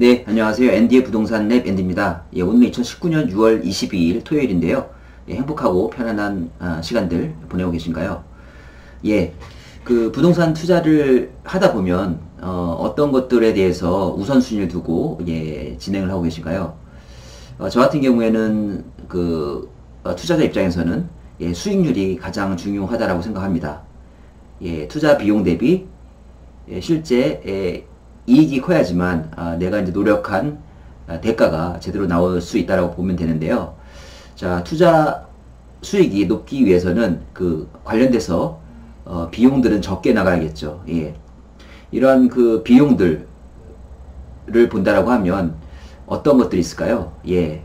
네, 안녕하세요. 앤디의 부동산 랩 앤디입니다. 예, 오늘 2019년 6월 22일 토요일인데요. 예, 행복하고 편안한 시간들 보내고 계신가요? 예, 그 부동산 투자를 하다 보면 어떤 것들에 대해서 우선순위를 두고 진행을 하고 계신가요? 저 같은 경우에는 투자자 입장에서는 수익률이 가장 중요하다라고 생각합니다. 투자 비용 대비 실제 이익이 커야지만 내가 이제 노력한 대가가 제대로 나올 수 있다라고 보면 되는데요. 자, 투자 수익이 높기 위해서는 관련돼서 비용들은 적게 나가야겠죠. 예. 이러한 비용들을 본다라고 하면 어떤 것들이 있을까요? 예.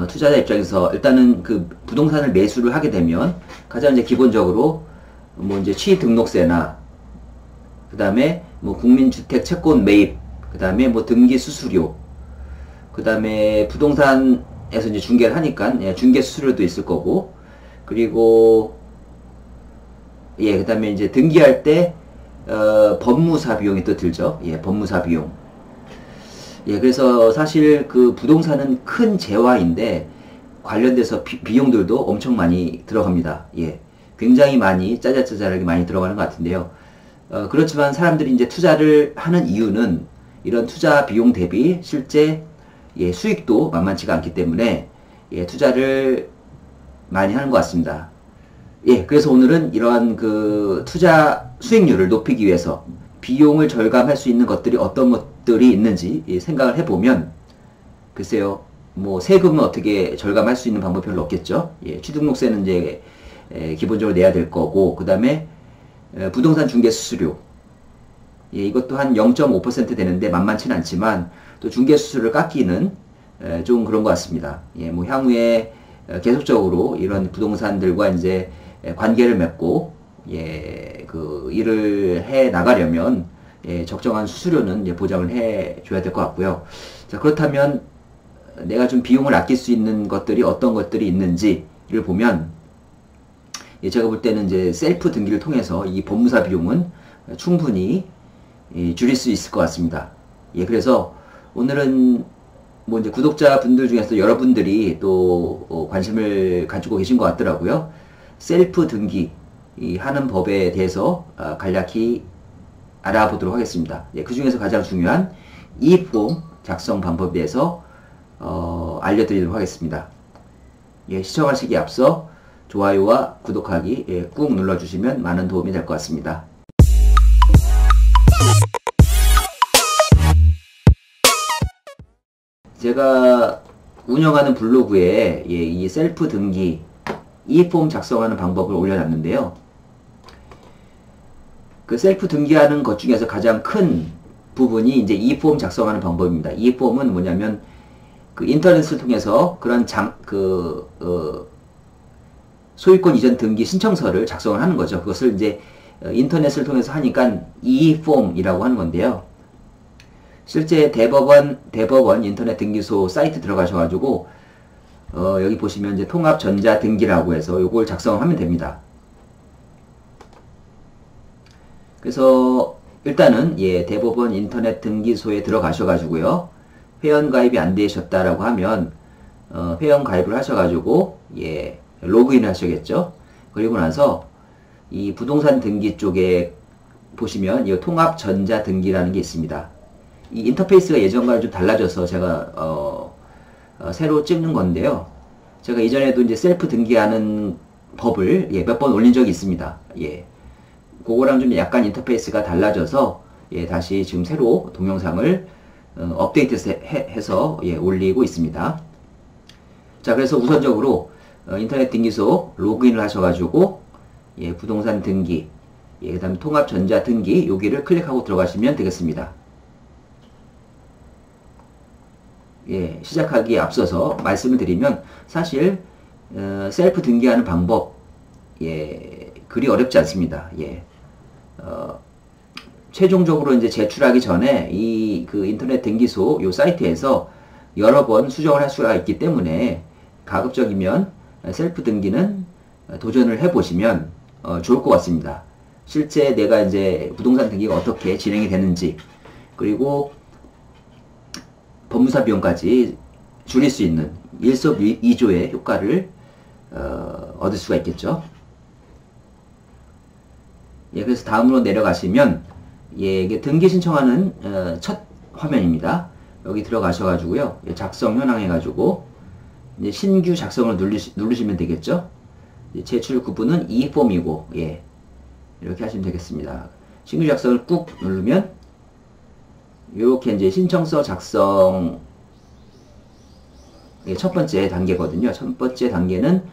투자자 입장에서 일단은 부동산을 매수를 하게 되면 가장 이제 기본적으로 뭐 이제 취등록세나 그 다음에 뭐 국민주택 채권 매입, 그 다음에 뭐 등기 수수료, 그 다음에 부동산에서 이제 중개를 하니까 중개 수수료도 있을 거고, 그리고 그 다음에 이제 등기할 때 법무사 비용이 또 들죠. 법무사 비용. 그래서 사실 부동산은 큰 재화인데 관련돼서 비용들도 엄청 많이 들어갑니다. 굉장히 많이 짜잘짜잘하게 많이 들어가는 것 같은데요. 그렇지만 사람들이 이제 투자를 하는 이유는 이런 투자 비용 대비 실제 수익도 만만치가 않기 때문에 투자를 많이 하는 것 같습니다. 그래서 오늘은 이러한 투자 수익률을 높이기 위해서 비용을 절감할 수 있는 것들이 어떤 것들이 있는지 생각을 해보면, 글쎄요, 뭐 세금은 어떻게 절감할 수 있는 방법이 별로 없겠죠. 취등록세는 이제 기본적으로 내야 될 거고, 그 다음에 부동산 중개 수수료, 이것도 한 0.5% 되는데 만만치는 않지만 또 중개 수수료를 깎이는 좀 그런 것 같습니다. 뭐 향후에 계속적으로 이런 부동산들과 이제 관계를 맺고 일을 해 나가려면 적정한 수수료는 이제 보장을 해 줘야 될 것 같고요. 자, 그렇다면 내가 좀 비용을 아낄 수 있는 것들이 어떤 것들이 있는지를 보면, 제가 볼 때는 이제 셀프 등기를 통해서 이 법무사 비용은 충분히 줄일 수 있을 것 같습니다. 그래서 오늘은 뭐 이제 구독자분들 중에서 여러분들이 또 관심을 가지고 계신 것 같더라고요. 셀프 등기 하는 법에 대해서 간략히 알아보도록 하겠습니다. 그 중에서 가장 중요한 이폼 작성 방법에 대해서 알려드리도록 하겠습니다. 시청하시기에 앞서 좋아요와 구독하기 꾹 눌러주시면 많은 도움이 될 것 같습니다. 제가 운영하는 블로그에 이 셀프 등기 이폼 작성하는 방법을 올려놨는데요. 셀프 등기하는 것 중에서 가장 큰 부분이 이제 이폼 작성하는 방법입니다. 이폼은 뭐냐면 인터넷을 통해서 그런 소유권 이전 등기 신청서를 작성을 하는 거죠. 그것을 이제 인터넷을 통해서 하니까 이폼이라고 하는 건데요. 실제 대법원 인터넷 등기소 사이트 들어가셔가지고 여기 보시면 이제 통합 전자 등기라고 해서 요걸 작성하면 됩니다. 그래서 일단은 대법원 인터넷 등기소에 들어가셔가지고요, 회원 가입이 안 되셨다라고 하면 회원 가입을 하셔가지고 로그인을 하셔야겠죠. 그리고 나서 이 부동산 등기 쪽에 보시면 이 통합 전자 등기라는 게 있습니다. 이 인터페이스가 예전과는 좀 달라져서 제가 새로 찍는 건데요. 제가 이전에도 이제 셀프 등기하는 법을 몇 번 올린 적이 있습니다. 그거랑 좀 약간 인터페이스가 달라져서 다시 지금 새로 동영상을 업데이트해서 올리고 있습니다. 자, 그래서 우선적으로 인터넷 등기소 로그인을 하셔가지고 부동산 등기, 그 다음에 통합 전자 등기 여기를 클릭하고 들어가시면 되겠습니다. 시작하기에 앞서서 말씀을 드리면 사실 셀프 등기하는 방법 그리 어렵지 않습니다. 최종적으로 이제 제출하기 전에 인터넷 등기소 요 사이트에서 여러 번 수정을 할 수가 있기 때문에 가급적이면 셀프 등기는 도전을 해보시면 좋을 것 같습니다. 실제 내가 이제 부동산 등기가 어떻게 진행이 되는지, 그리고 법무사 비용까지 줄일 수 있는 일석이조의 효과를 얻을 수가 있겠죠. 예, 그래서 다음으로 내려가시면 예, 이게 등기 신청하는 첫 화면입니다. 여기 들어가셔가지고요, 예, 작성 현황 해가지고 이제 신규 작성을 누르시면 되겠죠. 제출 구분은 이 폼이고, 예, 이렇게 하시면 되겠습니다. 신규 작성을 꾹 누르면 이렇게 이제 신청서 작성, 예, 첫 번째 단계거든요. 첫 번째 단계는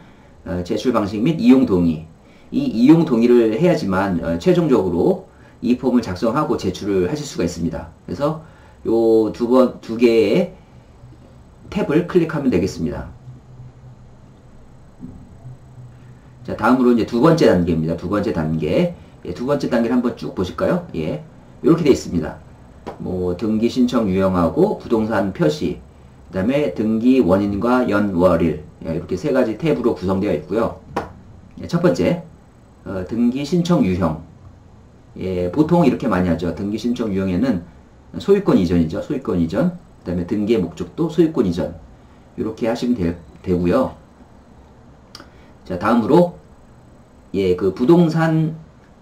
제출 방식 및 이용 동의. 이 이용 동의를 해야지만 최종적으로 이 폼을 작성하고 제출을 하실 수가 있습니다. 그래서 요 두 개의 탭을 클릭하면 되겠습니다. 자, 다음으로 이제 두 번째 단계입니다. 두 번째 단계. 예, 두 번째 단계를 한번 쭉 보실까요? 예, 이렇게 되어 있습니다. 뭐 등기 신청 유형하고 부동산 표시, 그 다음에 등기 원인과 연월일, 예, 이렇게 세 가지 탭으로 구성되어 있고요. 예, 첫 번째 등기 신청 유형. 예, 보통 이렇게 많이 하죠. 등기 신청 유형에는 소유권 이전이죠. 소유권 이전. 그 다음에 등기의 목적도 소유권 이전. 이렇게 하시면 되고요. 자, 다음으로 예, 그 부동산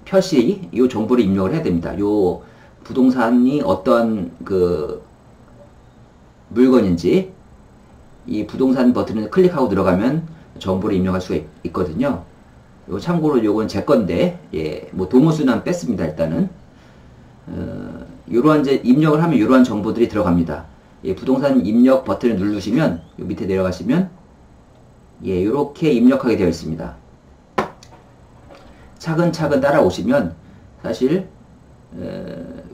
표시 요 정보를 입력을 해야 됩니다. 요 부동산이 어떠한 그 물건인지 이 부동산 버튼을 클릭하고 들어가면 정보를 입력할 수가 있거든요. 요 참고로 요건 제 건데, 예, 뭐 동호수는 뺐습니다. 일단은 요러한 이제 입력을 하면 요러한 정보들이 들어갑니다. 예, 부동산 입력 버튼을 누르시면 요 밑에 내려가시면 예, 요렇게 입력하게 되어 있습니다. 차근차근 따라오시면 사실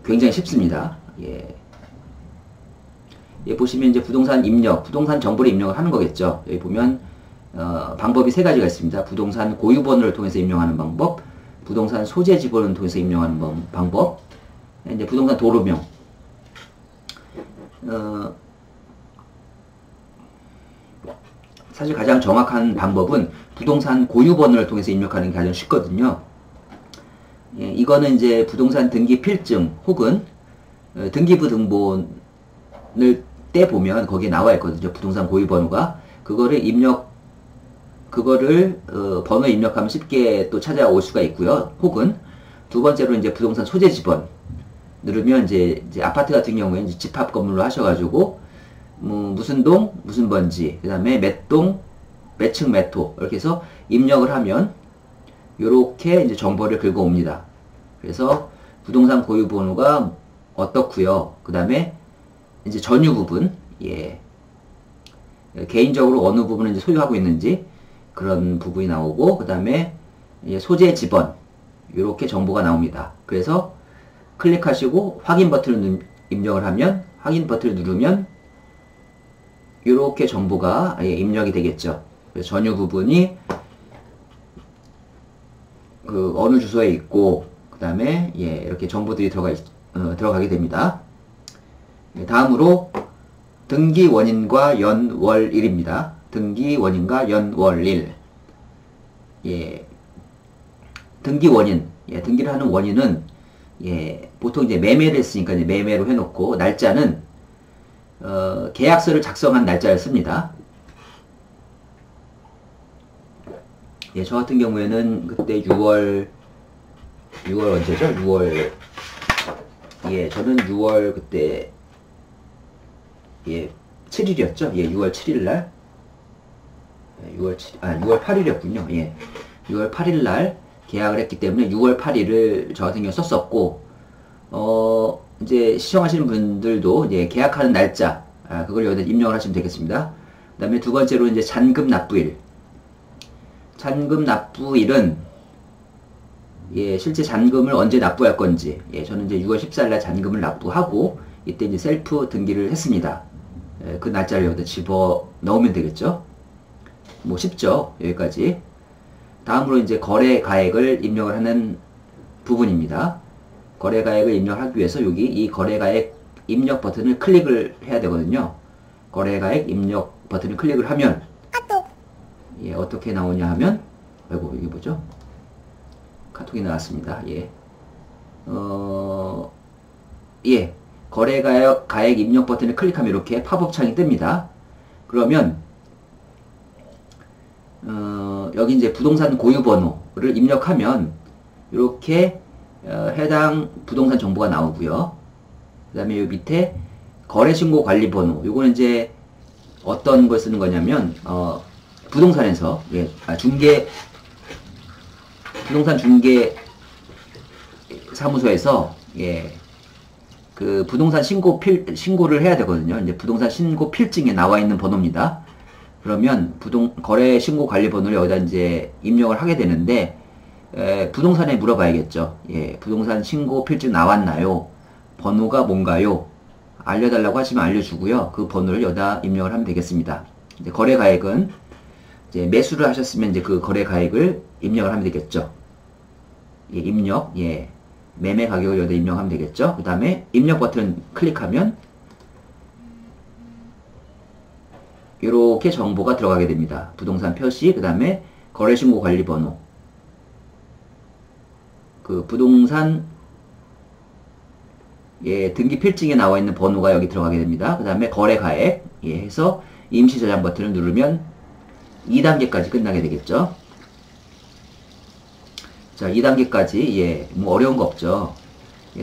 굉장히 쉽습니다. 예. 예, 보시면 이제 부동산 입력, 부동산 정보를 입력을 하는 거겠죠. 여기 보면 방법이 세 가지가 있습니다. 부동산 고유번호를 통해서 입력하는 방법, 부동산 소재 지번을 통해서 입력하는 방법, 이제 부동산 도로명. 사실 가장 정확한 방법은 부동산 고유번호를 통해서 입력하는 게 가장 쉽거든요. 예, 이거는 이제 부동산 등기 필증 혹은 등기부 등본을 떼보면 거기에 나와 있거든요. 부동산 고유번호가. 그거를 번호 입력하면 쉽게 또 찾아올 수가 있고요. 혹은 두 번째로 이제 부동산 소재 지번 누르면 이제 아파트 같은 경우에 이제 집합 건물로 하셔가지고 무슨 동, 무슨 번지, 그 다음에 몇 동, 몇 층, 몇 호, 이렇게 해서 입력을 하면, 요렇게 이제 정보를 긁어옵니다. 그래서 부동산 고유번호가 어떻고요. 그 다음에 이제 전유 부분, 예. 개인적으로 어느 부분을 이제 소유하고 있는지, 그런 부분이 나오고, 그 다음에 소재 지번, 요렇게 정보가 나옵니다. 그래서 클릭하시고 확인 버튼을 입력을 하면, 확인 버튼을 누르면, 이렇게 정보가 입력이 되겠죠. 그래서 전유 부분이 그 어느 주소에 있고, 그 다음에 예, 이렇게 정보들이 들어가게 됩니다. 다음으로 등기 원인과 연월일입니다. 등기 원인과 연월일. 예, 등기 원인. 예, 등기를 하는 원인은 예, 보통 이제 매매를 했으니까 이제 매매로 해놓고 날짜는 계약서를 작성한 날짜를 씁니다. 예, 저 같은 경우에는 그때 6월 언제죠? 6월, 예, 저는 6월 그때, 예, 7일이었죠? 예, 6월 7일날. 6월 8일이었군요. 예. 6월 8일날 계약을 했기 때문에 6월 8일을 저 같은 경우 썼었고, 이제 시청하시는 분들도 이제 계약하는 날짜, 그걸 여기다 입력을 하시면 되겠습니다. 그 다음에 두 번째로 이제 잔금 납부일. 잔금 납부일은, 예, 실제 잔금을 언제 납부할 건지, 예, 저는 이제 6월 14일날 잔금을 납부하고, 이때 이제 셀프 등기를 했습니다. 예, 그 날짜를 여기다 집어 넣으면 되겠죠? 뭐 쉽죠? 여기까지. 다음으로 이제 거래 가액을 입력을 하는 부분입니다. 거래 가액을 입력하기 위해서 여기 이 거래 가액 입력 버튼을 클릭을 해야 되거든요. 거래 가액 입력 버튼을 클릭을 하면 예, 어떻게 나오냐 하면 아이고 이게 뭐죠? 카톡이 나왔습니다. 예. 예. 거래가액 입력 버튼을 클릭하면 이렇게 팝업 창이 뜹니다. 그러면 여기 이제 부동산 고유 번호를 입력하면 이렇게 해당 부동산 정보가 나오고요. 그 다음에 이 밑에 거래신고 관리 번호, 요거는 이제 어떤 걸 쓰는 거냐면 부동산에서 부동산 중개 사무소에서 그 부동산 신고를 해야 되거든요. 이제 부동산 신고 필증에 나와 있는 번호입니다. 그러면 거래 신고 관리 번호를 여기다 이제 입력을 하게 되는데, 부동산에 물어봐야겠죠. 부동산 신고 필증 나왔나요? 번호가 뭔가요? 알려달라고 하시면 알려주고요. 그 번호를 여기다 입력을 하면 되겠습니다. 이제 거래 가액은 이제 매수를 하셨으면 이제 그 거래 가액을 입력을 하면 되겠죠. 입력, 매매 가격을 여기다 입력하면 되겠죠. 그 다음에 입력 버튼 클릭하면 이렇게 정보가 들어가게 됩니다. 부동산 표시, 그 다음에 거래신고 관리 번호, 그 부동산 등기 필증에 나와 있는 번호가 여기 들어가게 됩니다. 그 다음에 거래 가액 해서 임시 저장 버튼을 누르면 2단계까지 끝나게 되겠죠. 자, 2단계까지 뭐 어려운 거 없죠.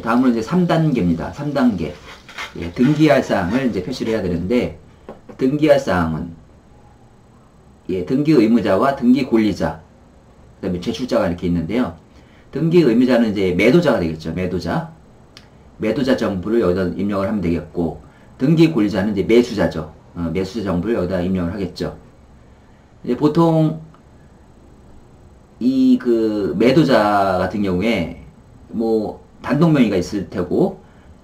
다음으로 이제 3단계입니다. 3단계. 등기할 사항을 이제 표시를 해야 되는데, 등기할 사항은 등기 의무자와 등기 권리자, 그 다음에 제출자가 이렇게 있는데요. 등기 의무자는 이제 매도자가 되겠죠. 매도자 정보를 여기다 입력을 하면 되겠고, 등기 권리자는 이제 매수자죠. 매수자 정보를 여기다 입력을 하겠죠. 이제 보통 그 매도자 같은 경우에 뭐 단독 명의가 있을 테고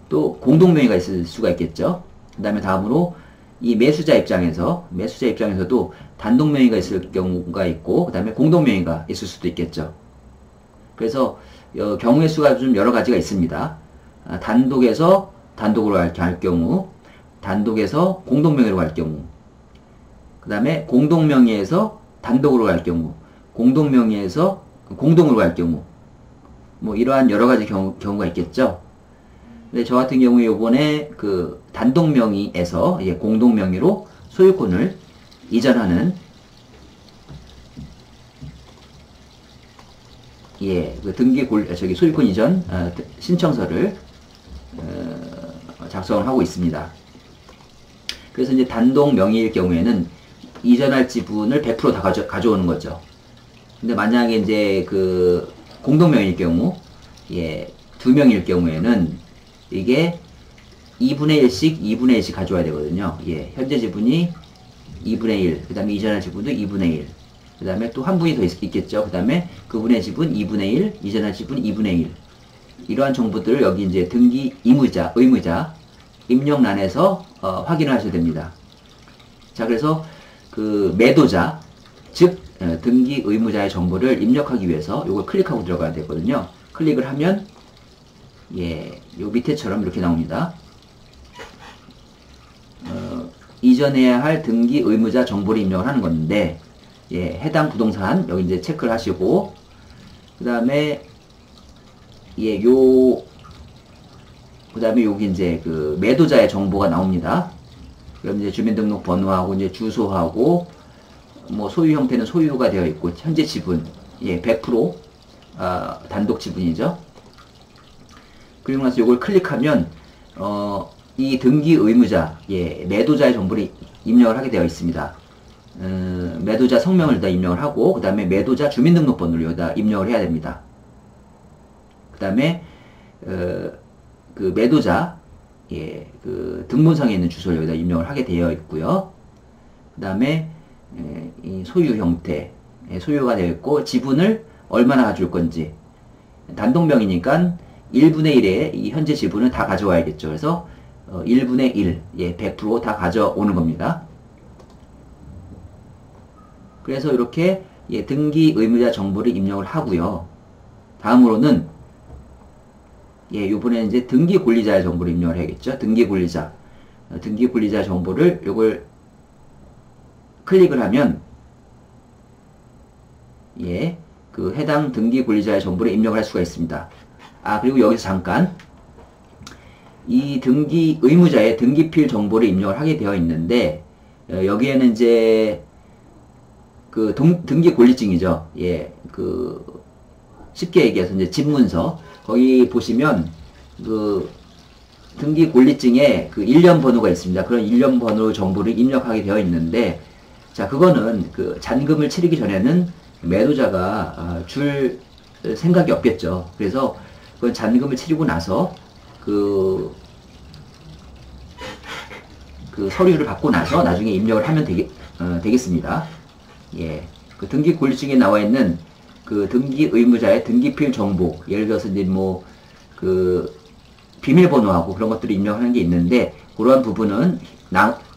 또 공동 명의가 있을 수가 있겠죠. 그 다음에 다음으로 이 매수자 입장에서도 단독 명의가 있을 경우가 있고, 그 다음에 공동 명의가 있을 수도 있겠죠. 그래서 경우의 수가 좀 여러 가지가 있습니다. 단독에서 단독으로 할 경우, 단독에서 공동 명의로 갈 경우, 그 다음에 공동 명의에서 단독으로 갈 경우, 공동 명의에서 공동으로 갈 경우, 뭐 이러한 여러 가지 경우가 있겠죠. 근데 저 같은 경우에 요번에 그 단독 명의에서 공동 명의로 소유권을 이전하는 그 소유권 이전 신청서를 작성을 하고 있습니다. 그래서 이제 단독 명의일 경우에는 이전할 지분을 100% 다 가져오는 거죠. 근데 만약에 이제 그 공동 명의일 경우, 두 명일 경우에는 이게 2분의 1씩 가져와야 되거든요. 현재 지분이 2분의 1, 그 다음에 이전할 지분도 2분의 1, 그 다음에 또 한 분이 더 있겠죠. 그 다음에 그분의 지분 2분의 1, 이전할 지분 2분의 1. 이러한 정보들을 여기 이제 등기 의무자 입력란에서 확인을 하셔야 됩니다. 자, 그래서 그 매도자, 즉 등기 의무자의 정보를 입력하기 위해서 이걸 클릭하고 들어가야 되거든요. 클릭을 하면 요 밑에처럼 이렇게 나옵니다. 이전해야 할 등기 의무자 정보를 입력을 하는 건데, 해당 부동산 여기 이제 체크를 하시고, 그 다음에 그 다음에 여기 이제 그 매도자의 정보가 나옵니다. 그럼 이제 주민등록번호하고 이제 주소하고, 뭐 소유 형태는 소유가 되어 있고, 현재 지분 100% 단독 지분이죠. 그리고 나서 이걸 클릭하면 이 등기 의무자 매도자의 정보를 입력을 하게 되어 있습니다. 매도자 성명을 다 입력을 하고, 그 다음에 매도자 주민등록번호를 여기다 입력을 해야 됩니다. 그 다음에 그 매도자 그 등본상에 있는 주소를 여기다 입력을 하게 되어 있고요. 그 다음에 이 소유 형태, 소유가 되어 있고, 지분을 얼마나 가져올 건지, 단독명이니까 1분의 1의 이 현재 지분을 다 가져와야겠죠. 그래서 1분의 1, 100% 다 가져오는 겁니다. 그래서 이렇게 등기 의무자 정보를 입력을 하고요. 다음으로는 요번에 이제 등기 권리자의 정보를 입력을 해야겠죠. 등기 권리자 정보를 요걸 클릭을 하면 그 해당 등기 권리자의 정보를 입력을 할 수가 있습니다. 그리고 여기서 잠깐 이 등기 의무자의 등기필 정보를 입력을 하게 되어 있는데 여기에는 이제 그 등기 권리증이죠. 예, 그 쉽게 얘기해서 이제 집문서 거기 보시면 그 등기 권리증에 그 일련 번호가 있습니다. 그런 일련 번호 정보를 입력하게 되어 있는데 자 그거는 그 잔금을 치르기 전에는 매도자가 줄 생각이 없겠죠. 그래서 그건 잔금을 치르고 나서 그 서류를 받고 나서 나중에 입력을 하면 되겠습니다. 예. 그 등기 권리증에 나와 있는 그 등기 의무자의 등기필 정보, 예를 들어서 이제 뭐, 그, 비밀번호하고 그런 것들을 입력하는 게 있는데, 그러한 부분은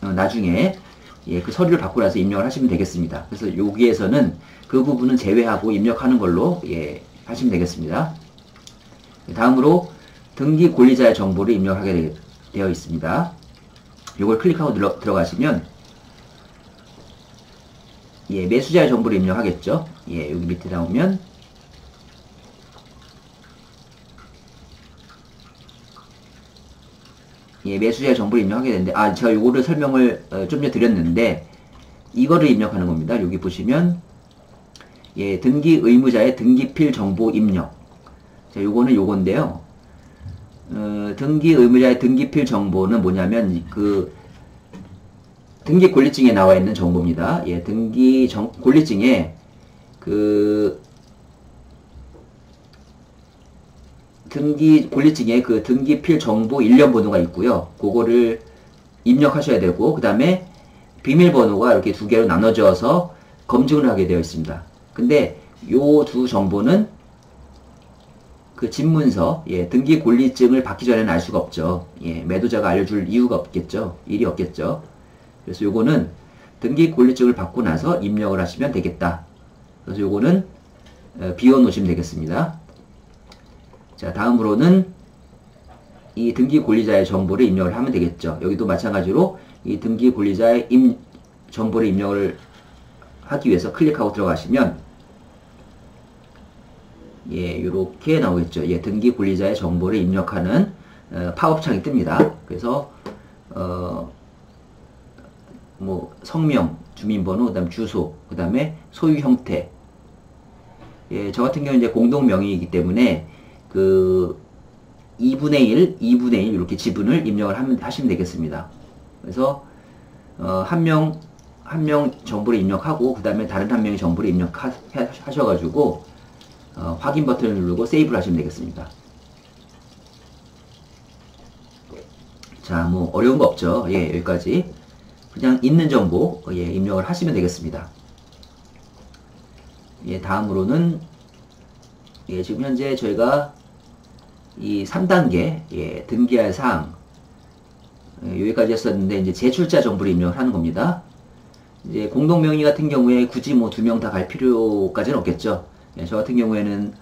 나중에, 예, 그 서류를 받고 나서 입력을 하시면 되겠습니다. 그래서 여기에서는 그 부분은 제외하고 입력하는 걸로, 예, 하시면 되겠습니다. 다음으로 등기 권리자의 정보를 입력하게 되어 있습니다. 요걸 클릭하고 들어가시면 예, 매수자의 정보를 입력하겠죠. 예, 여기 밑에 나오면 예, 매수자의 정보를 입력하게 되는데 제가 요거를 설명을 좀 전에 드렸는데 이거를 입력하는 겁니다. 여기 보시면 예, 등기 의무자의 등기필 정보 입력. 자, 요거는 요건데요. 등기 의무자의 등기필 정보는 뭐냐면 그 등기 권리증에 나와 있는 정보입니다. 예, 권리증에 그 등기 권리증에 그 등기필 정보 일련 번호가 있고요. 그거를 입력하셔야 되고 그다음에 비밀번호가 이렇게 두 개로 나눠져서 검증을 하게 되어 있습니다. 근데 요 두 정보는 그 집문서, 예, 등기 권리증을 받기 전에는 알 수가 없죠. 예, 매도자가 알려줄 이유가 없겠죠. 일이 없겠죠. 그래서 요거는 등기 권리증을 받고 나서 입력을 하시면 되겠다. 그래서 요거는 비워 놓으시면 되겠습니다. 자, 다음으로는 이 등기 권리자의 정보를 입력을 하면 되겠죠. 여기도 마찬가지로 이 등기 권리자의 정보를 입력을 하기 위해서 클릭하고 들어가시면 예, 요렇게 나오겠죠. 예, 등기 권리자의 정보를 입력하는 팝업창이 뜹니다. 그래서 뭐 성명, 주민번호, 그다음 주소, 그다음에 소유 형태. 예, 저 같은 경우는 이제 공동 명의이기 때문에 그 2분의 1 이렇게 지분을 입력을 하시면 되겠습니다. 그래서 한 명 정보를 입력하고 그다음에 다른 한 명의 정보를 입력하셔가지고 확인 버튼을 누르고 세이브를 하시면 되겠습니다. 자, 뭐 어려운 거 없죠. 예, 여기까지 그냥 있는 정보 예, 입력을 하시면 되겠습니다. 예, 다음으로는 예, 지금 현재 저희가 이 3단계 예, 등기할 사항 여기까지 했었는데 이제 제출자 정보를 입력을 하는 겁니다. 이제 공동명의 같은 경우에 굳이 뭐 2명 다 갈 필요까지는 없겠죠. 예, 저 같은 경우에는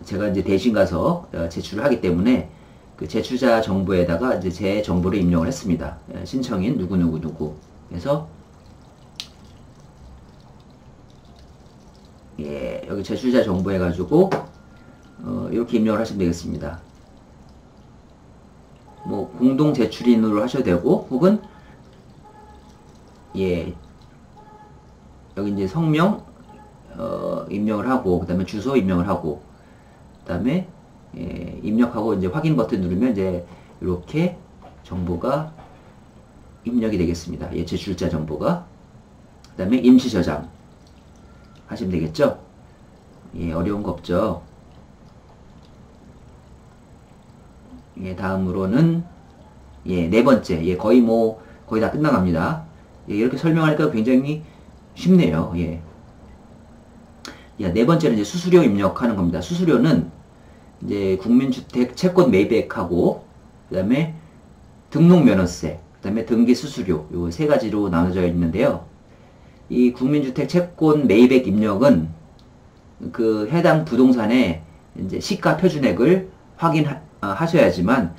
제가 이제 대신 가서 제출을 하기 때문에 그 제출자 정보에다가 이제 제 정보를 입력을 했습니다. 예, 신청인 누구. 그래서 예, 여기 제출자 정보 해가지고 이렇게 입력을 하시면 되겠습니다. 뭐 공동 제출인으로 하셔도 되고 혹은 예, 여기 이제 성명 입력을 하고 그 다음에 주소 입력을 하고 그 다음에 예, 입력하고 이제 확인 버튼 누르면 이제 이렇게 정보가 입력이 되겠습니다. 예, 제출자 정보가. 그 다음에 임시 저장 하시면 되겠죠. 예, 어려운 거 없죠. 예, 다음으로는 예, 네 번째. 예, 거의 다 끝나갑니다. 예, 이렇게 설명하니까 굉장히 쉽네요. 예. 야, 네 번째는 이제 수수료 입력하는 겁니다. 수수료는 이제 국민주택 채권 매입액하고 그다음에 등록면허세, 그다음에 등기 수수료 요 세 가지로 나눠져 있는데요. 이 국민주택 채권 매입액 입력은 그 해당 부동산의 이제 시가 표준액을 확인하셔야지만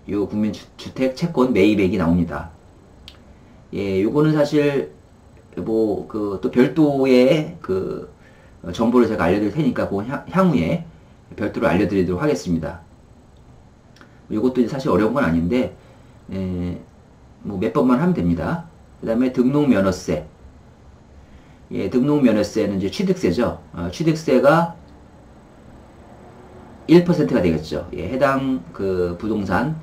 요 국민주택 채권 매입액이 나옵니다. 예, 요거는 사실 뭐 그 또 별도의 그 정보를 제가 알려드릴 테니까 그 향후에 별도로 알려드리도록 하겠습니다. 이것도 사실 어려운 건 아닌데, 뭐 몇 번만 하면 됩니다. 그 다음에 등록면허세. 예, 등록면허세는 이제 취득세죠. 취득세가 1%가 되겠죠. 예, 해당 그 부동산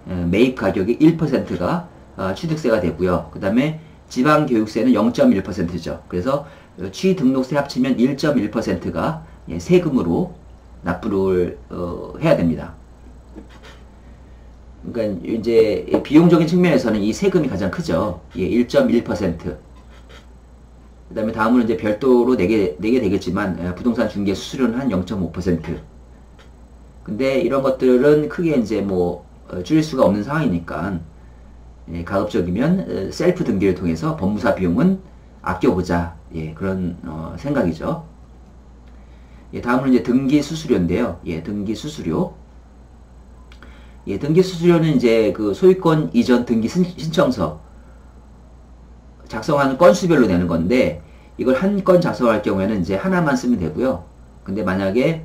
매입 가격이 1%가 취득세가 되고요. 그 다음에 지방교육세는 0.1%죠. 그래서 취등록세 합치면 1.1%가 예, 세금으로 납부를 해야 됩니다. 그러니까 이제 비용적인 측면에서는 이 세금이 가장 크죠. 예, 1.1%. 그 다음에 다음으로 이제 별도로 내게 되겠지만 부동산 중개 수수료는 한 0.5%. 근데 이런 것들은 크게 이제 뭐 줄일 수가 없는 상황이니까 예, 가급적이면 셀프 등기를 통해서 법무사 비용은 아껴보자. 예, 그런 생각이죠. 예, 다음으로 이제 등기 수수료인데요. 예, 등기 수수료. 예, 등기 수수료는 이제 그 소유권 이전 등기 신청서 작성하는 건수별로 내는 건데, 이걸 한 건 작성할 경우에는 이제 하나만 쓰면 되고요. 근데 만약에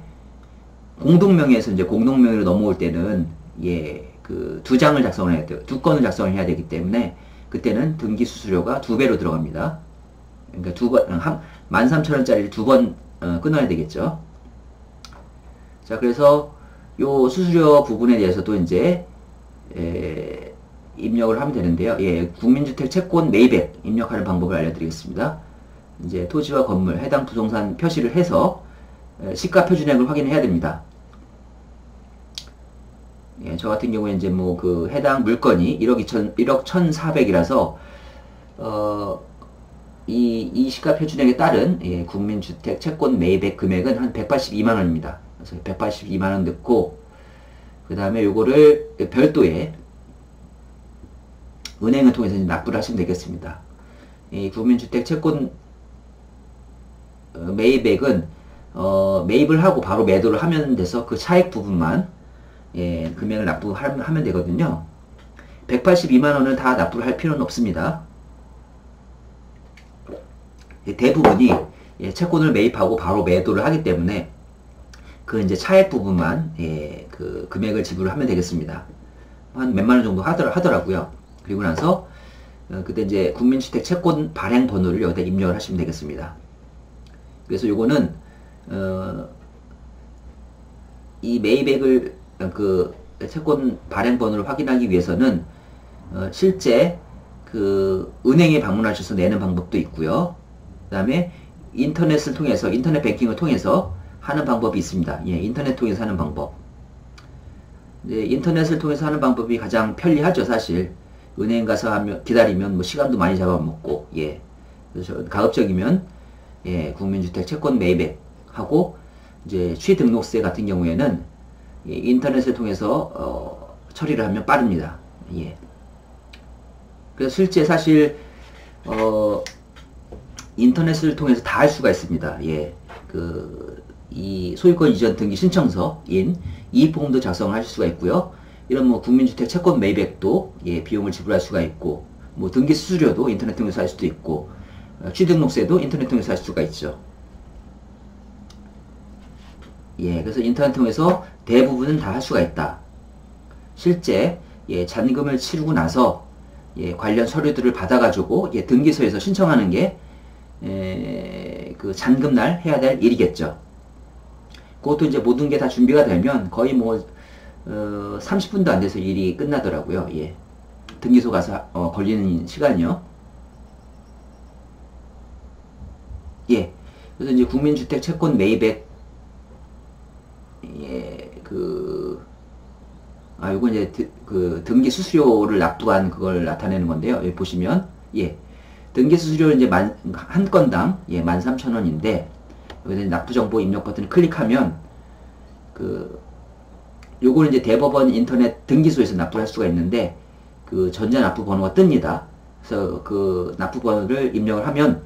공동명의에서 이제 공동명의로 넘어올 때는 예, 그 두 장을 작성을 해야 돼요. 두 건을 작성을 해야 되기 때문에 그때는 등기 수수료가 2배로 들어갑니다. 그러니까 13,000원짜리를 2번 끊어야 되겠죠. 자, 그래서 요 수수료 부분에 대해서도 이제 입력을 하면 되는데요. 예, 국민주택 채권 매입액 입력하는 방법을 알려드리겠습니다. 이제 토지와 건물 해당 부동산 표시를 해서 시가 표준액을 확인해야 됩니다. 예, 저 같은 경우에 이제 뭐 그 해당 물건이 1억 1,400이라서 이 시가 표준액에 따른 예, 국민주택 채권 매입액 금액은 한 182만 원입니다. 그래서 182만 원 넣고 그 다음에 요거를 별도의 은행을 통해서 이제 납부를 하시면 되겠습니다. 이 국민주택 채권 매입액은 매입을 하고 바로 매도를 하면 돼서 그 차액 부분만 예, 금액을 납부하면 되거든요. 182만 원을 다 납부를 할 필요는 없습니다. 예, 대부분이 예, 채권을 매입하고 바로 매도를 하기 때문에 그 이제 차액 부분만 예, 그 금액을 지불을 하면 되겠습니다. 한 몇만 원 정도 하더라고요. 그리고 나서 그때 이제 국민주택 채권 발행 번호를 여기다 입력을 하시면 되겠습니다. 그래서 요거는 이 매입액을 그 채권 발행 번호를 확인하기 위해서는 실제 그 은행에 방문하셔서 내는 방법도 있고요. 그 다음에 인터넷을 통해서 인터넷 뱅킹을 통해서 하는 방법이 있습니다. 예, 인터넷 통해서 하는 방법. 네, 인터넷을 통해서 하는 방법이 가장 편리하죠, 사실. 은행 가서 기다리면 뭐 시간도 많이 잡아먹고, 예. 그래서 가급적이면, 예, 국민주택 채권 매입액 하고, 이제 취등록세 같은 경우에는, 예, 인터넷을 통해서, 처리를 하면 빠릅니다. 예. 그래서 실제 사실, 인터넷을 통해서 다 할 수가 있습니다. 예. 이 소유권 이전 등기 신청서인 이의포함도 작성을 하실 수가 있고요. 이런 뭐 국민주택 채권 매입액도 예, 비용을 지불할 수가 있고, 뭐 등기 수수료도 인터넷 통해서 할 수도 있고, 취등록세도 인터넷 통해서 할 수가 있죠. 예, 그래서 인터넷 통해서 대부분은 다 할 수가 있다. 실제 예, 잔금을 치르고 나서 예, 관련 서류들을 받아가지고 예, 등기소에서 신청하는 게 그 잔금날 해야 될 일이겠죠. 그것도 이제 모든 게 다 준비가 되면 거의 뭐 30분도 안 돼서 일이 끝나더라고요. 예. 등기소 가서 걸리는 시간이요. 예. 그래서 이제 국민주택 채권 매입액 예, 요거 이제 등기 수수료를 납부한 그걸 나타내는 건데요. 여기 보시면 예. 등기 수수료는 이제 한 건당 예, 13,000원인데 여기서 납부정보 입력 버튼을 클릭하면 요거는 이제 대법원 인터넷 등기소에서 납부를 할 수가 있는데 그 전자납부 번호가 뜹니다. 그래서 그 납부 번호를 입력을 하면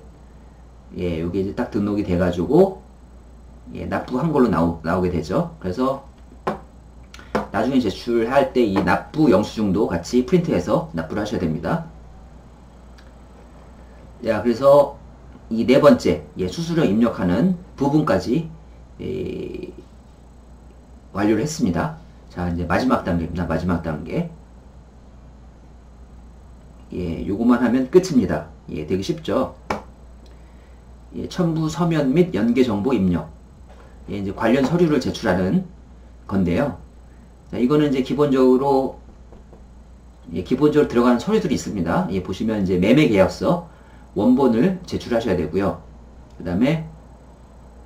예, 요게 이제 딱 등록이 돼 가지고 예, 납부한 걸로 나오게 되죠. 그래서 나중에 제출할 때 이 납부 영수증도 같이 프린트해서 납부를 하셔야 됩니다. 자, 그래서 이 네 번째 예, 수수료 입력하는 부분까지 완료를 했습니다. 자, 이제 마지막 단계입니다. 마지막 단계. 예, 요거만 하면 끝입니다. 예, 되게 쉽죠? 예, 첨부 서면 및 연계 정보 입력. 예, 이제 관련 서류를 제출하는 건데요. 자, 이거는 이제 기본적으로 들어가는 서류들이 있습니다. 예, 보시면 이제 매매 계약서 원본을 제출하셔야 되고요. 그 다음에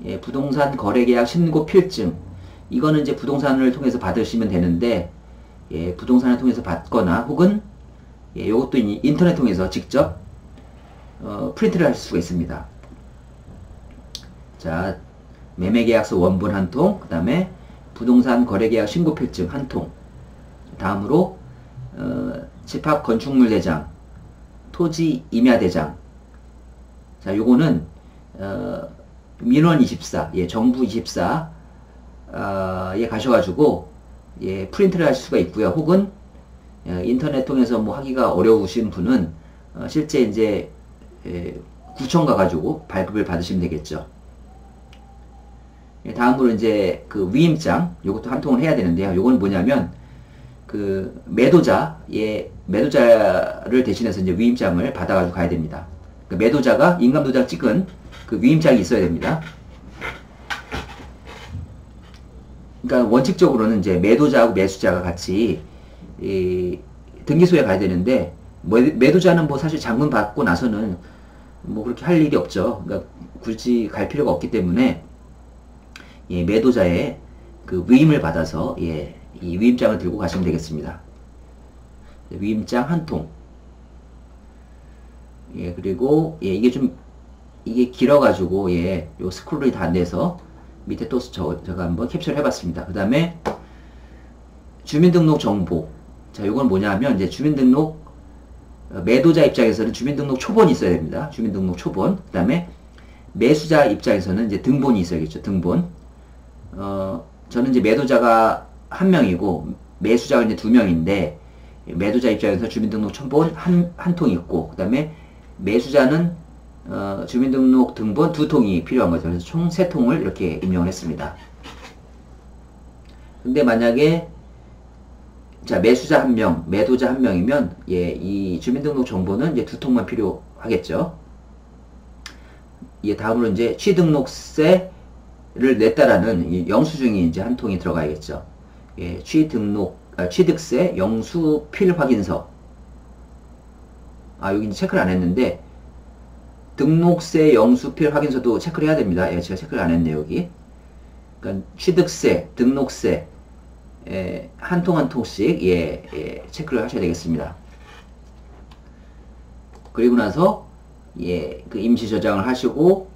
예, 부동산 거래 계약 신고 필증. 이거는 이제 부동산을 통해서 받으시면 되는데, 예, 부동산을 통해서 받거나 혹은 예, 요것도 인터넷 통해서 직접 프린트를 할 수가 있습니다. 자, 매매계약서 원본 한 통, 그 다음에 부동산 거래계약 신고필증 한 통, 다음으로 집합건축물 대장, 토지 임야 대장. 자, 요거는 민원 24, 예, 정부 24 에 가셔가지고 예, 프린트를 할 수가 있고요. 혹은 인터넷 통해서 뭐 하기가 어려우신 분은 실제 이제 구청 가가지고 발급을 받으시면 되겠죠. 예, 다음으로 이제 그 위임장, 요것도 한 통을 해야 되는데요. 요건 뭐냐면 그 매도자를 대신해서 이제 위임장을 받아가지고 가야 됩니다. 그 매도자가 인감도장 찍은 그 위임장이 있어야 됩니다. 그러니까 원칙적으로는 이제 매도자하고 매수자가 같이 등기소에 가야 되는데, 매도자는 뭐 사실 장문 받고 나서는 뭐 그렇게 할 일이 없죠. 그러니까 굳이 갈 필요가 없기 때문에 예, 매도자의 그 위임을 받아서 예, 이 위임장을 들고 가시면 되겠습니다. 위임장 한 통. 예, 그리고 예, 이게 길어가지고 예, 요 스크롤이 다 안 돼서 밑에 또 제가 한번 캡처를 해봤습니다. 그 다음에 주민등록 정보. 자, 요건 뭐냐 하면 이제 주민등록 매도자 입장에서는 주민등록 초본이 있어야 됩니다. 주민등록 초본. 그 다음에 매수자 입장에서는 이제 등본이 있어야겠죠. 등본. 저는 이제 매도자가 한 명이고 매수자가 이제 2명인데, 매도자 입장에서 주민등록 초본 한 통 있고, 그 다음에 매수자는 주민등록 등본 2통이 필요한 거죠. 그래서 총 3통을 이렇게 임명을 했습니다. 근데 만약에 자, 매수자 1명, 매도자 1명이면 예, 이 주민등록 정보는 이제 2통만 필요하겠죠. 예, 다음으로 이제 취등록세를 냈다라는 이 영수증이 이제 한 통이 들어가야겠죠. 예, 취득세 영수필 확인서. 여기 이제 체크를 안 했는데, 등록세 영수필 확인서도 체크를 해야 됩니다. 예, 제가 체크를 안 했네요, 여기. 그러니까 취득세, 등록세, 한 통 한 통씩, 예, 체크를 하셔야 되겠습니다. 그리고 나서, 예, 그 임시 저장을 하시고,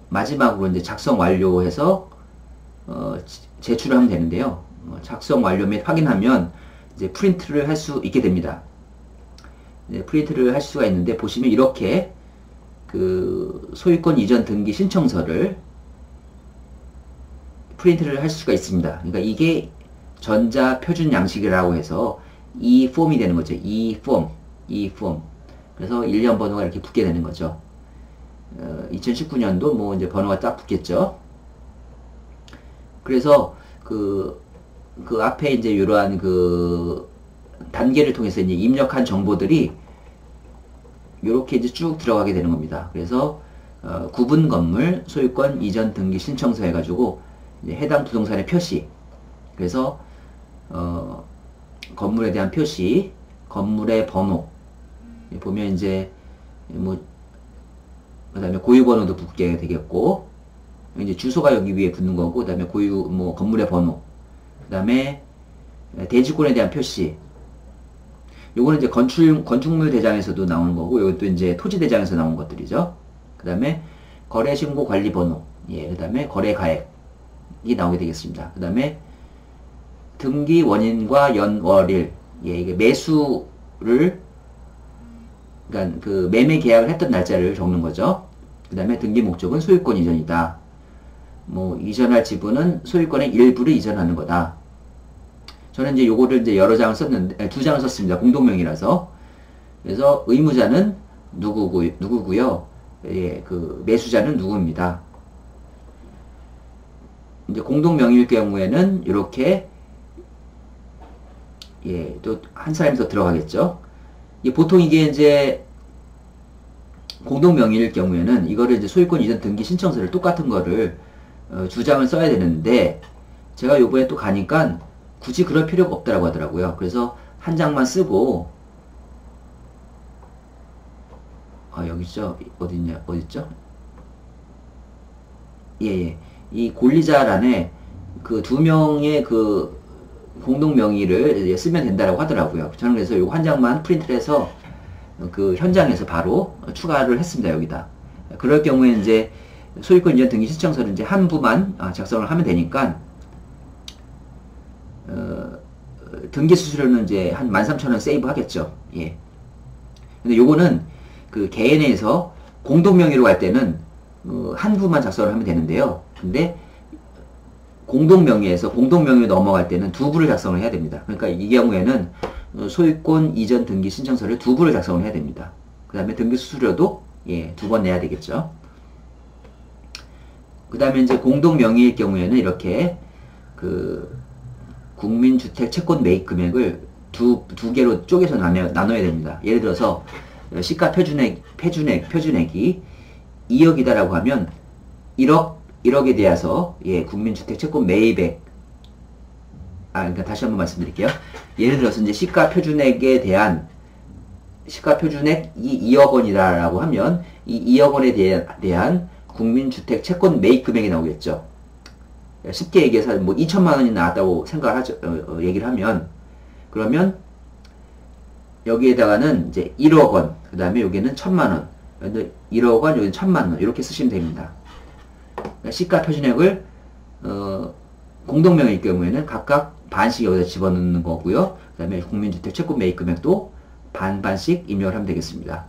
마지막으로 이제 작성 완료해서, 제출을 하면 되는데요. 작성 완료 및 확인하면, 이제 프린트를 할 수 있게 됩니다. 네, 프린트를 할 수가 있는데, 보시면 이렇게, 그, 소유권 이전 등기 신청서를 프린트를 할 수가 있습니다. 그러니까 이게 전자 표준 양식이라고 해서 이 폼이 되는 거죠. 이 폼. 그래서 1년 번호가 이렇게 붙게 되는 거죠. 2019년도 뭐 이제 번호가 딱 붙겠죠. 그래서 그 앞에 이제 이러한 그 단계를 통해서 이제 입력한 정보들이 이렇게 이제 쭉 들어가게 되는 겁니다. 그래서 구분 건물 소유권 이전 등기 신청서 해가지고 이제 해당 부동산의 표시. 그래서 건물에 대한 표시, 건물의 번호. 보면 이제 뭐 그다음에 고유 번호도 붙게 되겠고, 이제 주소가 여기 위에 붙는 거고, 그다음에 고유 뭐 건물의 번호. 그다음에 대지권에 대한 표시. 요거는 이제 건축물 대장에서도 나오는 거고, 이것도 이제 토지 대장에서 나온 것들이죠. 그 다음에 거래 신고 관리 번호, 예, 그 다음에 거래 가액이 나오게 되겠습니다. 그 다음에 등기 원인과 연월일, 예, 이게 매수를, 그러니까 그 매매 계약을 했던 날짜를 적는 거죠. 그 다음에 등기 목적은 소유권 이전이다. 뭐 이전할 지분은 소유권의 일부를 이전하는 거다. 저는 이제 요거를 이제 여러 장을 썼는데, 2장을 썼습니다. 공동명의라서. 그래서 의무자는 누구고요. 예, 그 매수자는 누구입니다. 이제 공동명의일 경우에는 이렇게 예, 또 한 사람이 더 들어가겠죠. 보통 이게 이제 공동명의일 경우에는 이거를 이제 소유권 이전 등기 신청서를 똑같은 거를 2장을 써야 되는데 제가 요번에 또 가니까 굳이 그럴 필요가 없다라고 하더라고요. 그래서 한 장만 쓰고 여기 있죠. 어딨죠? 예. 이 권리자란에 그 2명의 그 공동명의를 쓰면 된다라고 하더라고요. 저는 그래서 요거 한 장만 프린트를 해서 그 현장에서 바로 추가를 했습니다. 여기다. 그럴 경우에 이제 소유권 이전 등기 신청서를 이제 한 부만 작성을 하면 되니까 등기 수수료는 이제 한 13,000원 세이브 하겠죠. 예. 근데 요거는 그 개인에서 공동명의로 갈 때는 한 부만 작성을 하면 되는데요. 근데 공동명의에서 공동명의로 넘어갈 때는 2부를 작성을 해야 됩니다. 그러니까 이 경우에는 소유권 이전 등기 신청서를 2부를 작성을 해야 됩니다. 그 다음에 등기 수수료도 2번 내야 되겠죠. 그 다음에 이제 공동명의일 경우에는 이렇게 그 국민주택 채권 매입 금액을 두 개로 쪼개서 나눠야 됩니다. 예를 들어서 시가 표준액이 2억이다라고 하면 1억에 대해서 국민주택 채권 매입액 그러니까 다시 한번 말씀드릴게요. 예를 들어서 이제 시가 표준액에 대한 시가 표준액이 2억 원이다라고 하면 이 2억 원에 대한 국민주택 채권 매입 금액이 나오겠죠. 쉽게 얘기해서 뭐 2천만 원이 나왔다고 생각을 하죠. 얘기를 하면 그러면 여기에다가는 이제 1억 원, 그 다음에 여기는 1,000만 원, 1억 원, 여기는 1,000만 원 이렇게 쓰시면 됩니다. 그러니까 시가 표준액을 공동명의일 경우에는 각각 반씩 여기다 집어넣는 거고요. 그 다음에 국민주택 채권 매입 금액도 반씩 입력을 하면 되겠습니다.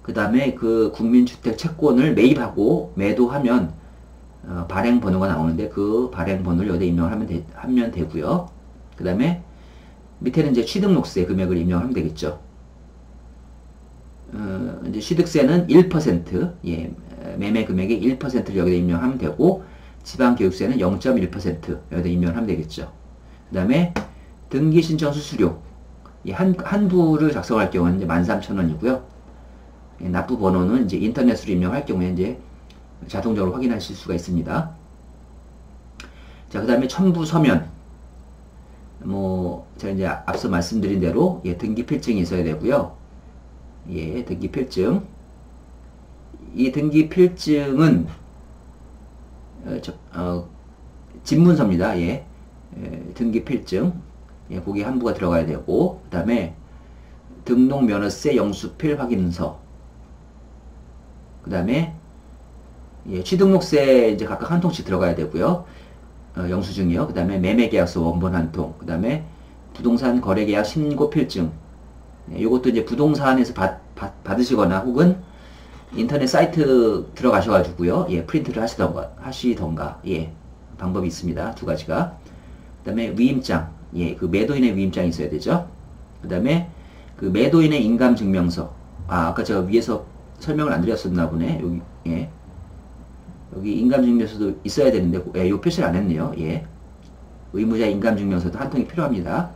그 다음에 그 국민주택 채권을 매입하고 매도하면 발행 번호가 나오는데 그 발행 번호를 여기다 입력을 하면 되고요. 그 다음에 밑에는 이제 취득록세 금액을 입력하면 되겠죠. 이제 취득세는 1%, 매매 금액의 1%를 여기다 입력하면 되고, 지방교육세는 0.1% 여기다 입력을 하면 되겠죠. 그 다음에 등기신청 수수료, 한 부를 작성할 경우는 이제 13,000원이고요. 납부 번호는 이제 인터넷으로 입력할 경우에 이제 자동적으로 확인하실 수가 있습니다. 자, 그 다음에 첨부 서면. 제가 이제 앞서 말씀드린 대로, 등기 필증이 있어야 되고요. 등기 필증. 이 등기 필증은, 집문서입니다. 등기 필증. 거기에 한 부가 들어가야 되고, 그 다음에 등록면허세 영수필 확인서. 그 다음에 취등록세 이제 각각 한 통씩 들어가야 되고요. 영수증이요. 그 다음에 매매계약서 원본 한 통. 그 다음에 부동산 거래계약 신고 필증. 요것도 이제 부동산에서 받으시거나 혹은 인터넷 사이트 들어가셔가지고요. 프린트를 하시던가. 방법이 있습니다. 두 가지가. 그 다음에 위임장. 그 매도인의 위임장이 있어야 되죠. 그 다음에 그 매도인의 인감증명서. 아까 제가 위에서 설명을 안 드렸었나 보네. 여기 인감증명서도 있어야 되는데, 요 표시를 안 했네요. 의무자 인감증명서도 한 통이 필요합니다.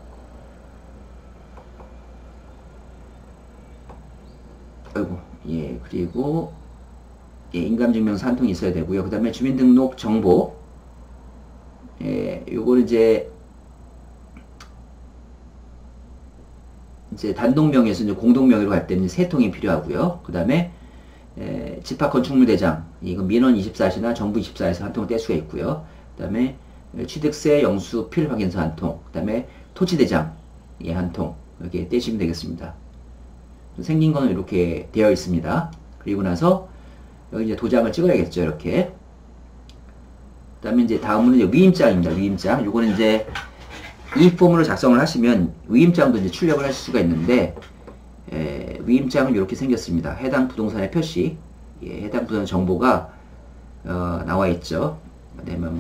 아이고, 그리고, 인감증명서 한 통이 있어야 되고요. 그 다음에 주민등록 정보. 요거는 이제 단독명의에서 이제 공동명의로 갈 때는 3통이 필요하고요. 그 다음에 집합건축물대장, 이건 민원 24시나 정부 24에서 한 통을 뗄 수가 있고요. 그 다음에 취득세 영수필 확인서 한 통, 그 다음에 토지대장, 한 통, 이렇게 떼시면 되겠습니다. 생긴 거는 이렇게 되어 있습니다. 그리고 나서 여기 이제 도장을 찍어야겠죠. 이렇게. 그 다음에 이제 다음은 이제 위임장입니다. 위임장. 요거는 이제 이 폼으로 작성을 하시면 위임장도 이제 출력을 하실 수가 있는데, 위임장은 이렇게 생겼습니다. 해당 부동산의 표시, 해당 부동산 정보가 나와 있죠. 그다음에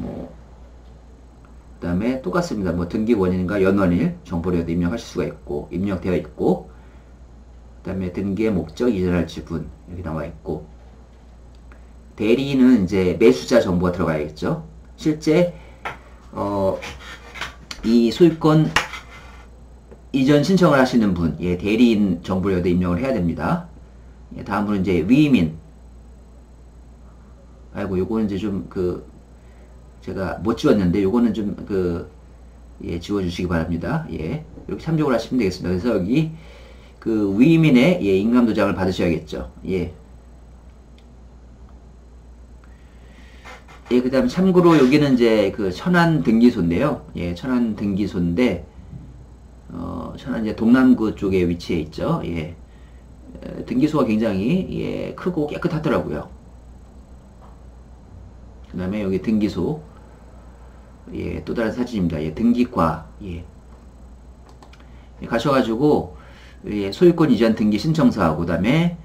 그다음에 똑같습니다. 등기 원인과 연원일 정보를 입력하실 수가 있고, 입력되어 있고, 그다음에 등기의 목적, 이전할 지분 이렇게 나와 있고, 대리인은 이제 매수자 정보가 들어가야겠죠. 실제 이 소유권 이전 신청을 하시는 분, 예, 대리인 정보를 여기다 입력을 해야 됩니다. 예, 다음으로 이제 위민. 아이고, 요거는 이제 좀 제가 못 지웠는데, 요거는 좀 예, 지워주시기 바랍니다. 예, 이렇게 참조를 하시면 되겠습니다. 그래서 여기 위민의 예, 인감도장을 받으셔야겠죠. 예. 예, 그 다음 참고로 여기는 이제 천안 등기소인데요. 예, 천안 등기소인데, 천안 이제 동남구 쪽에 위치해 있죠. 예. 등기소가 굉장히, 예, 크고 깨끗하더라고요. 그 다음에 여기 등기소. 예, 또 다른 사진입니다. 예, 등기과. 예. 예, 가셔가지고, 예, 소유권 이전 등기 신청서하고, 그 다음에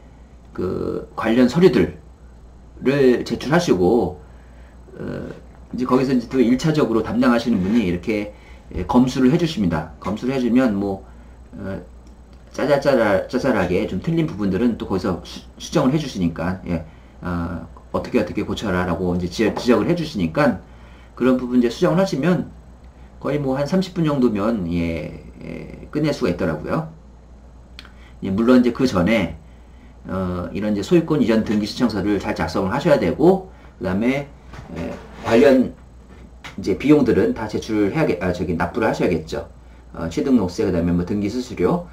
관련 서류들을 제출하시고, 이제 거기서 이제 또 1차적으로 담당하시는 분이 이렇게 예, 검수를 해주십니다. 검수를 해주면 짜잘하게 좀 틀린 부분들은 또 거기서 수정을 해주시니까, 예, 어떻게 고쳐라 라고 이제 지적을 해주시니까, 그런 부분 이제 수정을 하시면 거의 한 30분 정도면, 예, 끝낼 수가 있더라고요. 예, 물론 이제 그 전에, 이런 이제 소유권 이전 등기 신청서를 잘 작성을 하셔야 되고, 그 다음에, 관련 이제 비용들은 다 납부를 하셔야겠죠. 취등록세, 그 다음에 등기 수수료,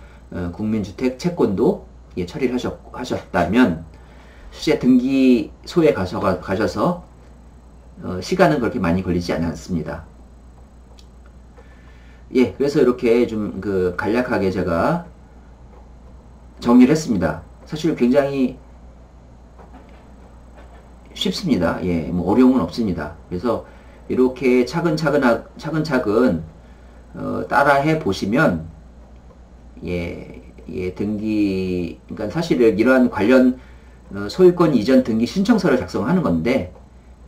국민주택 채권도 예, 처리를 하셨다면, 실제 등기소에 가셔서, 시간은 그렇게 많이 걸리지 않습니다. 예, 그래서 이렇게 좀 간략하게 제가 정리를 했습니다. 사실 굉장히 쉽습니다. 예, 어려움은 없습니다. 그래서 이렇게 차근차근 따라해 보시면, 예, 그러니까 사실 이러한 관련 소유권 이전 등기 신청서를 작성하는 건데,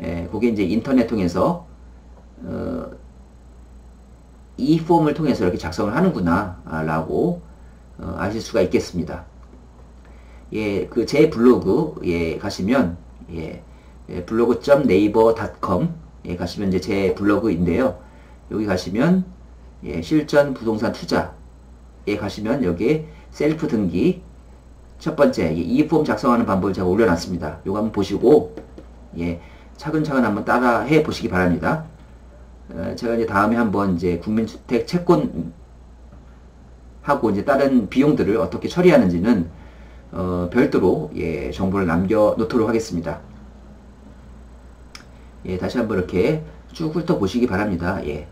예, 그게 이제 인터넷 통해서 이 폼을 통해서 이렇게 작성을 하는구나 라고 아실 수가 있겠습니다. 예, 제 블로그 예, 가시면 예, 블로그.naver.com 예, 가시면 이제 제 블로그인데요. 여기 가시면 예, 실전 부동산 투자에 가시면 여기에 셀프 등기 첫 번째 이 폼 작성하는 방법을 제가 올려놨습니다. 요거 한번 보시고 예, 차근차근 한번 따라해 보시기 바랍니다. 제가 이제 다음에 한번 이제 국민주택 채권 하고 이제 다른 비용들을 어떻게 처리하는지는 별도로 예, 정보를 남겨 놓도록 하겠습니다. 예, 다시 한번 이렇게 쭉 훑어 보시기 바랍니다. 예,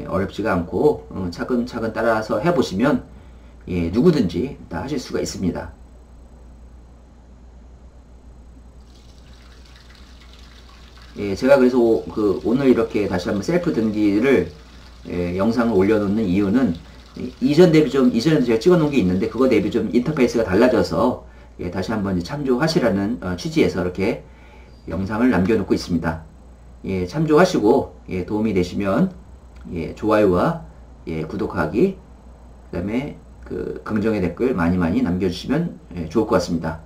어렵지가 않고 차근차근 따라서 해보시면 예, 누구든지 다 하실 수가 있습니다. 예, 제가 그래서 오늘 이렇게 다시 한번 셀프 등기를 영상을 올려놓는 이유는 이전에도 제가 찍어놓은 게 있는데 그거 대비 좀 인터페이스가 달라져서 예, 다시 한번 참조하시라는 취지에서 이렇게 영상을 남겨놓고 있습니다. 예, 참조하시고 예, 도움이 되시면 예, 좋아요와 예, 구독하기 그 다음에 긍정의 댓글 많이 남겨주시면 예, 좋을 것 같습니다.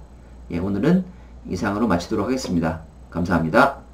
예, 오늘은 이상으로 마치도록 하겠습니다. 감사합니다.